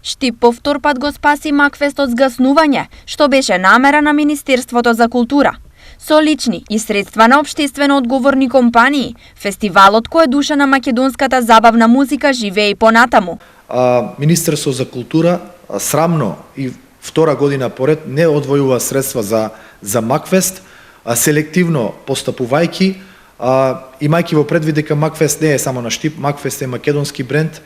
Штип повтор пат го спаси Макфест од згаснување, што беше намера на Министерството за култура. Со лични и средства на општествено одговорни компании, фестивалот кој е душа на македонската забавна музика живее и понатаму. Министерство за култура срамно и втора година поред не одвојува средства за Макфест, селективно постапувајќи, имајќи во предвид дека Макфест не е само на Штип, Макфест е македонски бренд,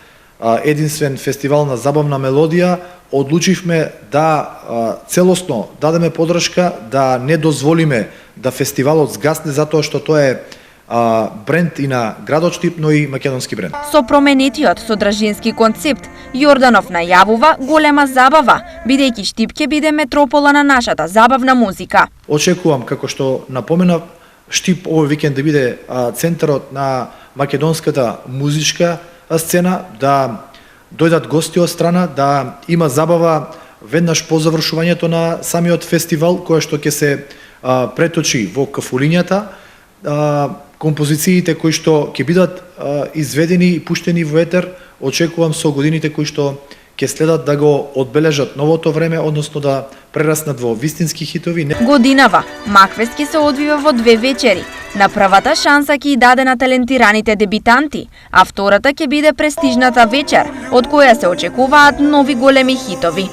единствен фестивал на забавна мелодија, одлучивме да целосно дадеме подршка, да не дозволиме да фестивалот згасне затоа што тоа е бренд и на градот Штип, но и македонски бренд. Со променетиот содржински концепт, Јорданов најавува голема забава, бидејќи Штип ќе биде метропола на нашата забавна музика. Очекувам, како што напоменав, Штип овој викенд да биде центарот на македонската музичка сцена, да дојдат гости од страна, да има забава веднаш по завршувањето на самиот фестивал, кој што ќе се преточи во кафулињата, композициите кои што ќе бидат изведени и пуштени во етер, очекувам со годините кои што ќе следат да го одбележат новото време, односно да прераснат во вистински хитови. Годинава Макфест ќе се одвива во 2 вечери. На првата шанса ќе и даде на талентираните дебитанти, а втората ќе биде престижната вечер, од која се очекуваат нови големи хитови.